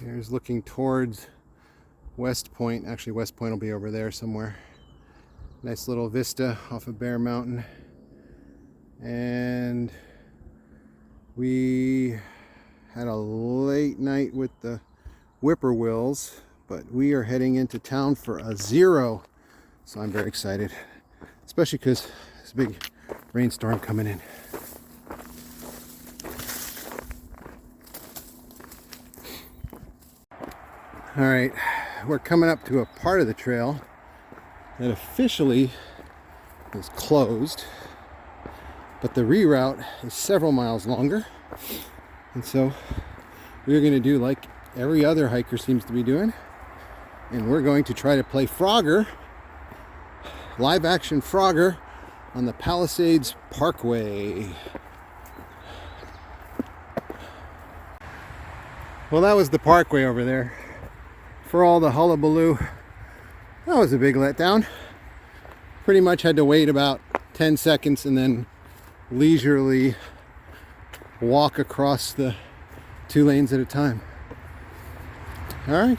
Here's looking towards West Point. Actually, West Point will be over there somewhere. Nice little vista off of Bear Mountain. And we had a late night with the whippoorwills, but we are heading into town for a zero. So I'm very excited, especially because there's a big rainstorm coming in. All right, we're coming up to a part of the trail that officially is closed, but the reroute is several miles longer. And so we're going to do like every other hiker seems to be doing, and we're going to try to play Frogger, live action Frogger, on the Palisades Parkway. Well, that was the parkway over there. For all the hullabaloo, that was a big letdown. Pretty much had to wait about 10 seconds and then leisurely walk across the 2 lanes at a time. All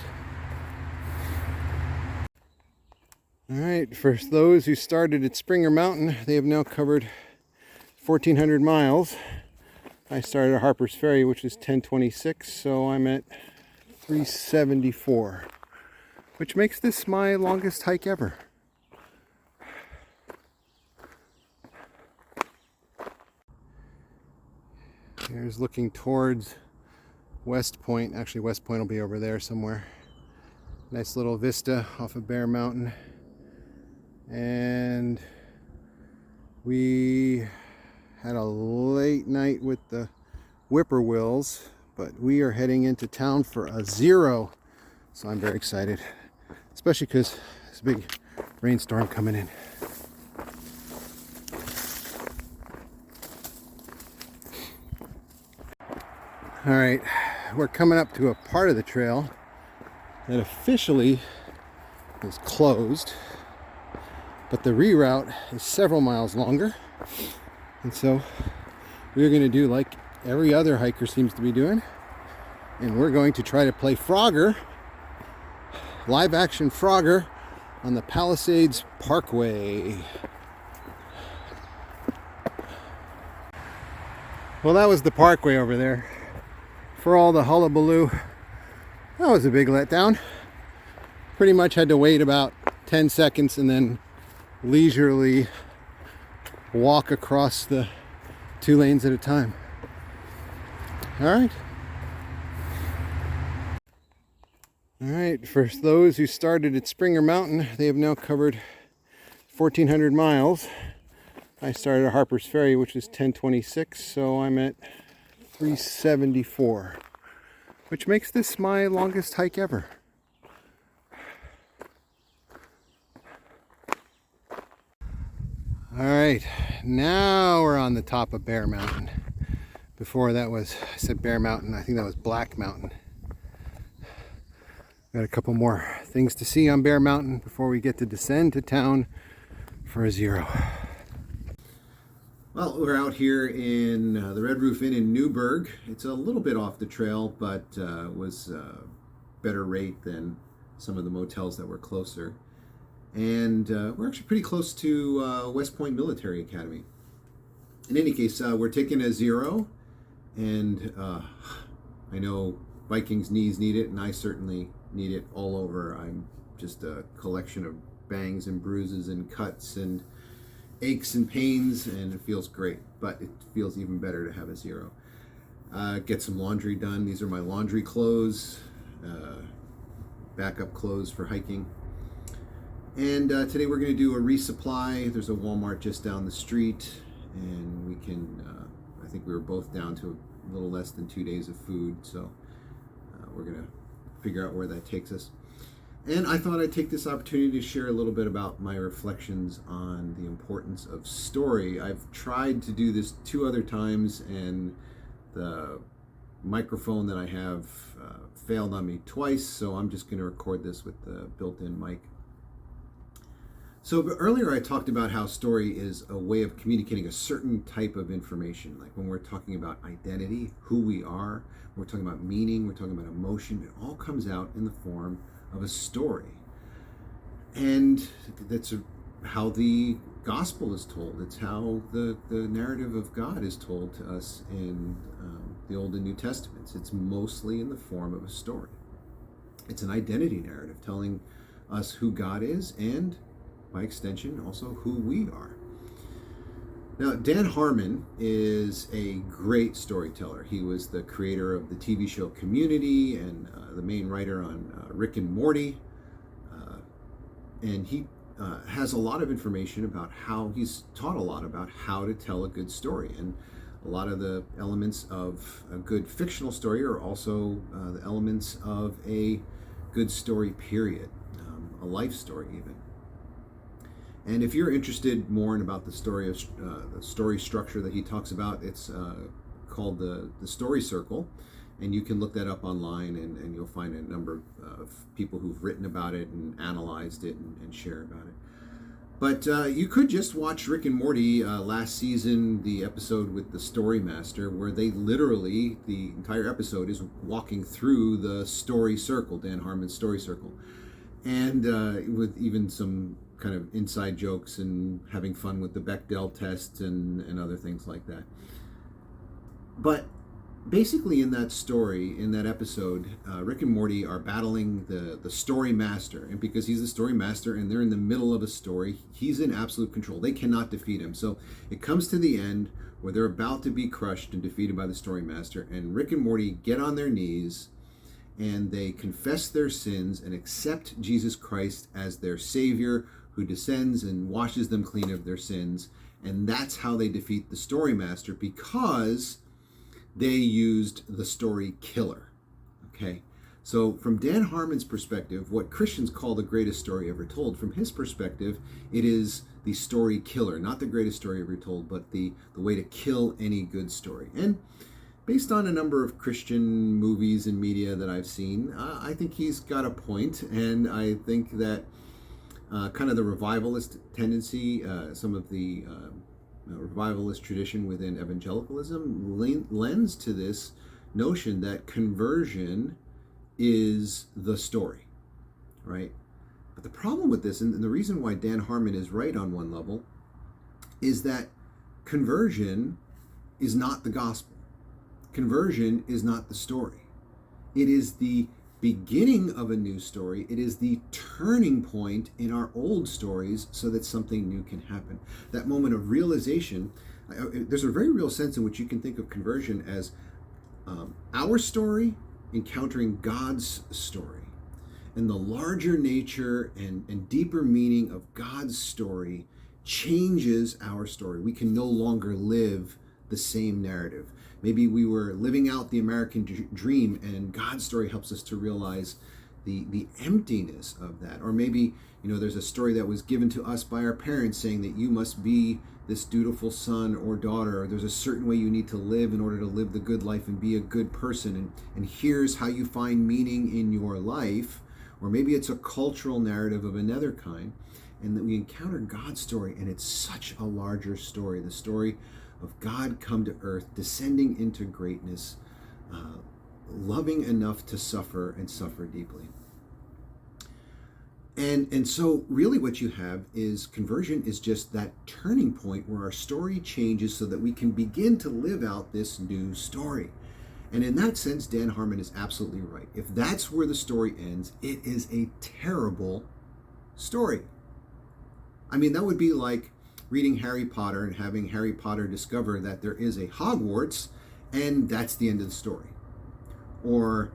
right, for those who started at Springer Mountain, they have now covered 1,400 miles. I started at Harper's Ferry, which is 1026, so I'm at 374, which makes this my longest hike ever. Here's looking towards West Point. Actually, West Point will be over there somewhere. Nice little vista off of Bear Mountain. And we had a late night with the whippoorwills, but we are heading into town for a zero. So I'm very excited, especially because there's a big rainstorm coming in. All right, we're coming up to a part of the trail that officially is closed, but the reroute is several miles longer. And so we're going to do like every other hiker seems to be doing, and we're going to try to play Frogger, live action Frogger, on the Palisades Parkway. Well, that was the parkway over there. For all the hullabaloo, that was a big letdown. Pretty much had to wait about 10 seconds and then leisurely walk across the 2 lanes at a time. All right, for those who started at Springer Mountain, they have now covered 1,400 miles. I started at Harper's Ferry, which is 1026, so I'm at 374, which makes this my longest hike ever. All right, now we're on the top of Bear Mountain. Before that was, I said Bear Mountain, I think that was Black Mountain. Got a couple more things to see on Bear Mountain before we get to descend to town for a zero. Well, we're out here in the Red Roof Inn in Newburgh. It's a little bit off the trail, but was a better rate than some of the motels that were closer. And we're actually pretty close to West Point Military Academy. In any case, we're taking a zero, and I know Vikings knees need it, and I certainly need it all over. I'm just a collection of bangs and bruises and cuts and aches and pains, and it feels great, but it feels even better to have a zero. Get some laundry done. These are my laundry clothes, backup clothes for hiking. And today we're going to do a resupply. There's a Walmart just down the street, and we can, I think we were both down to a little less than 2 days of food, so we're going to figure out where that takes us. And I thought I'd take this opportunity to share a little bit about my reflections on the importance of story. I've tried to do this 2 other times, and the microphone that I have failed on me twice, so I'm just going to record this with the built-in mic. So earlier I talked about how story is a way of communicating a certain type of information. Like when we're talking about identity, who we are, we're talking about meaning, we're talking about emotion, it all comes out in the form of a story. And that's how the gospel is told. It's how the narrative of God is told to us in the Old and New Testaments. It's mostly in the form of a story. It's an identity narrative telling us who God is and, by extension, also who we are. Now, Dan Harmon is a great storyteller. He was the creator of the TV show Community and the main writer on Rick and Morty. And he has a lot of information about how he's taught a lot about how to tell a good story. And a lot of the elements of a good fictional story are also the elements of a good story, period, a life story even. And if you're interested more in about the story of the story structure that he talks about, it's called the Story Circle, and you can look that up online, and you'll find a number of people who've written about it and analyzed it and share about it. But you could just watch Rick and Morty last season, the episode with the Story Master, where they literally, the entire episode is walking through the story circle, Dan Harmon's story circle, and with even some kind of inside jokes and having fun with the Bechdel test and other things like that. But basically in that story, in that episode, Rick and Morty are battling the story master. And because he's the story master and they're in the middle of a story, he's in absolute control. They cannot defeat him. So it comes to the end where they're about to be crushed and defeated by the story master. And Rick and Morty get on their knees and they confess their sins and accept Jesus Christ as their Savior, who descends and washes them clean of their sins. And that's how they defeat the story master, because they used the story killer. Okay, so from Dan Harmon's perspective, what Christians call the greatest story ever told, from his perspective, it is the story killer, not the greatest story ever told, but the way to kill any good story. And based on a number of Christian movies and media that I've seen, I think he's got a point, and I think that kind of the revivalist tendency, some of the revivalist tradition within evangelicalism lends to this notion that conversion is the story, right? But the problem with this, and the reason why Dan Harmon is right on one level, is that conversion is not the gospel. Conversion is not the story. It is the beginning of a new story. It is the turning point in our old stories so that something new can happen. That moment of realization, there's a very real sense in which you can think of conversion as our story encountering God's story. And the larger nature and deeper meaning of God's story changes our story. We can no longer live the same narrative. Maybe we were living out the American dream, and God's story helps us to realize the emptiness of that. Or maybe, there's a story that was given to us by our parents saying that you must be this dutiful son or daughter, or there's a certain way you need to live in order to live the good life and be a good person. And here's how you find meaning in your life. Or maybe it's a cultural narrative of another kind. And that we encounter God's story, and it's such a larger story. The story of God come to earth, descending into greatness, loving enough to suffer and suffer deeply. And so really what you have is conversion is just that turning point where our story changes so that we can begin to live out this new story. And in that sense, Dan Harmon is absolutely right. If that's where the story ends, it is a terrible story. I mean, that would be like reading Harry Potter and having Harry Potter discover that there is a Hogwarts, and that's the end of the story. Or,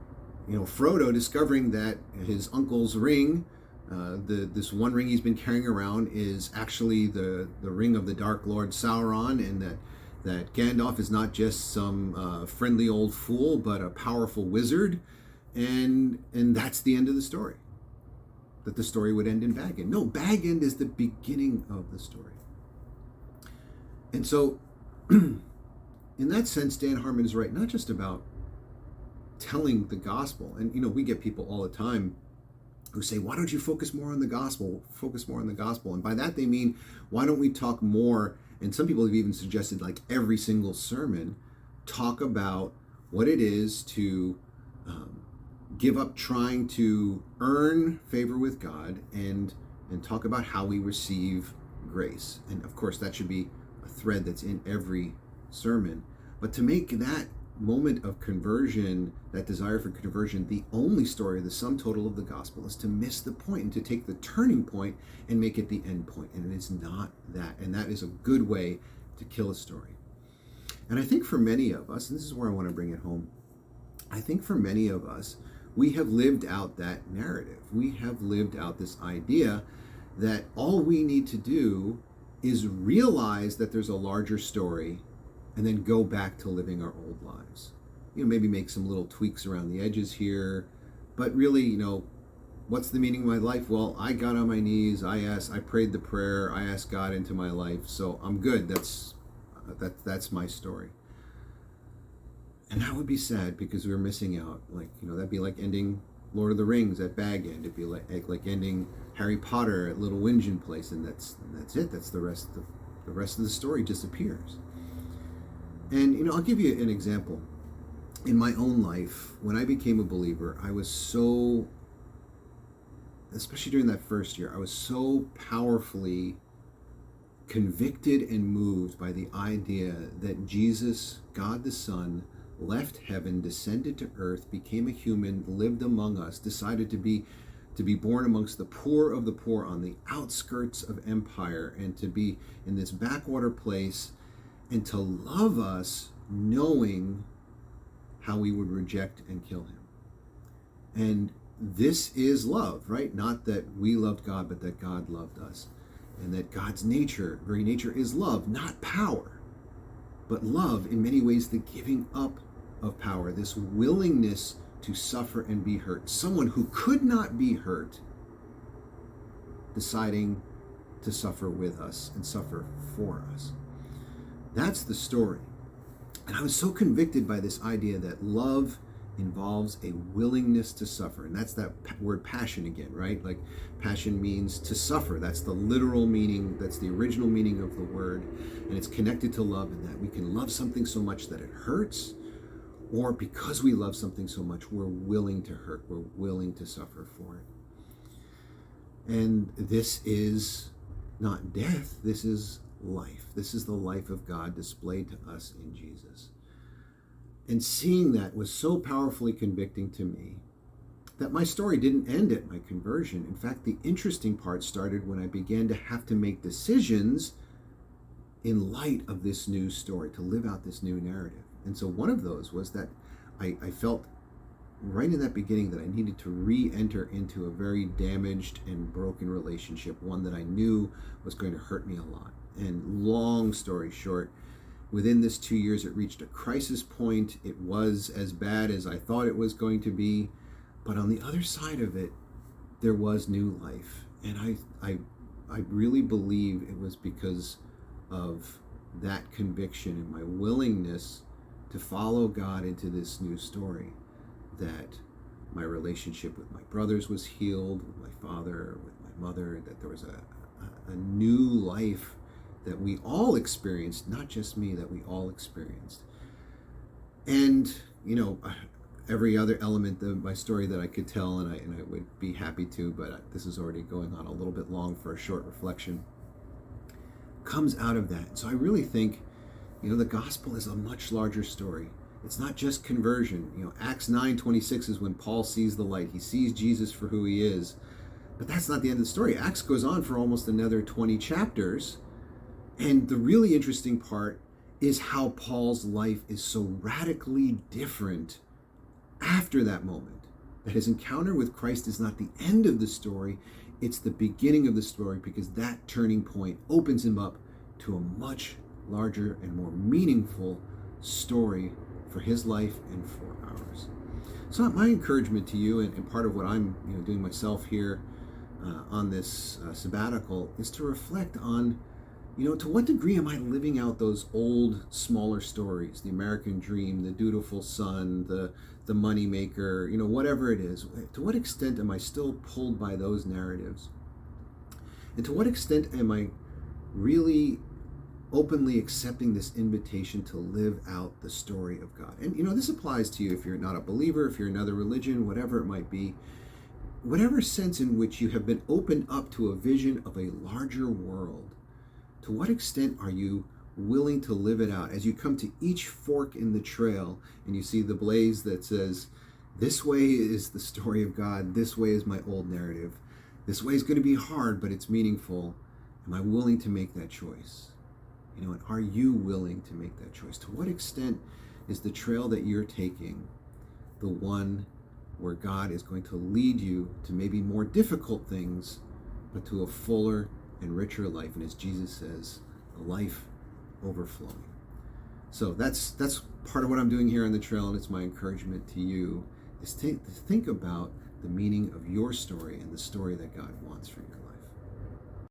Frodo discovering that his uncle's ring, this one ring he's been carrying around, is actually the ring of the Dark Lord Sauron, and that Gandalf is not just some friendly old fool, but a powerful wizard, and that's the end of the story. That the story would end in Bag End. No, Bag End is the beginning of the story. And so, in that sense, Dan Harmon is right, not just about telling the gospel. And, we get people all the time who say, why don't you focus more on the gospel? Focus more on the gospel. And by that they mean, why don't we talk more? And some people have even suggested, like every single sermon, talk about what it is to give up trying to earn favor with God and talk about how we receive grace. And of course, that should be a thread that's in every sermon. But to make that moment of conversion, that desire for conversion, the only story, the sum total of the gospel, is to miss the point and to take the turning point and make it the end point. And it is not that. And that is a good way to kill a story. And I think for many of us, and this is where I want to bring it home, I think for many of us, we have lived out that narrative. We have lived out this idea that all we need to do is realize that there's a larger story and then go back to living our old lives. Maybe make some little tweaks around the edges here, but really, what's the meaning of my life? Well, I got on my knees, I prayed the prayer, I asked God into my life, so I'm good. That's my story. And that would be sad because we're missing out. That'd be like ending Lord of the Rings at Bag End. It'd be like ending Harry Potter at Little Whingin Place, and that's it. That's the rest of the story disappears. And I'll give you an example. In my own life, when I became a believer, I was so, especially during that first year, I was so powerfully convicted and moved by the idea that Jesus, God the Son, left heaven, descended to earth, became a human, lived among us, decided to be born amongst the poor of the poor on the outskirts of empire, and to be in this backwater place, and to love us knowing how we would reject and kill him. And this is love, right? Not that we loved God, but that God loved us. And that God's very nature is love, not power. But love, in many ways, the giving up of power, this willingness to suffer and be hurt. Someone who could not be hurt deciding to suffer with us and suffer for us. That's the story. And I was so convicted by this idea that love involves a willingness to suffer. And that's that word passion again, right? Like passion means to suffer. That's the literal meaning. That's the original meaning of the word. And it's connected to love, in that we can love something so much that it hurts, or because we love something so much, we're willing to hurt. We're willing to suffer for it. And this is not death. This is life. This is the life of God displayed to us in Jesus. And seeing that was so powerfully convicting to me that my story didn't end at my conversion. In fact, the interesting part started when I began to have to make decisions in light of this new story, to live out this new narrative. And so one of those was that I felt right in that beginning that I needed to re-enter into a very damaged and broken relationship, one that I knew was going to hurt me a lot. And long story short, within this 2 years, it reached a crisis point. It was as bad as I thought it was going to be. But on the other side of it, there was new life. And I really believe it was because of that conviction and my willingness to follow God into this new story that my relationship with my brothers was healed, with my father, with my mother, that there was a new life that we all experienced, not just me, that we all experienced. And, every other element of my story that I could tell, and I would be happy to, but this is already going on a little bit long for a short reflection, comes out of that. So I really think, the gospel is a much larger story. It's not just conversion. Acts 9:26 is when Paul sees the light. He sees Jesus for who he is. But that's not the end of the story. Acts goes on for almost another 20 chapters. And the really interesting part is how Paul's life is so radically different after that moment. That his encounter with Christ is not the end of the story, it's the beginning of the story, because that turning point opens him up to a much larger and more meaningful story for his life and for ours. So my encouragement to you, and part of what I'm doing myself here on this sabbatical, is to reflect on to what degree am I living out those old, smaller stories? The American dream, the dutiful son, the the moneymaker, whatever it is. To what extent am I still pulled by those narratives? And to what extent am I really openly accepting this invitation to live out the story of God? And this applies to you if you're not a believer, if you're another religion, whatever it might be. Whatever sense in which you have been opened up to a vision of a larger world, to what extent are you willing to live it out as you come to each fork in the trail and you see the blaze that says, this way is the story of God, this way is my old narrative, this way is going to be hard, but it's meaningful. Am I willing to make that choice? And are you willing to make that choice? To what extent is the trail that you're taking the one where God is going to lead you to maybe more difficult things, but to a fuller and richer life? And as Jesus says, a life overflowing. So that's part of what I'm doing here on the trail, and it's my encouragement to you, is to think about the meaning of your story and the story that God wants for your life.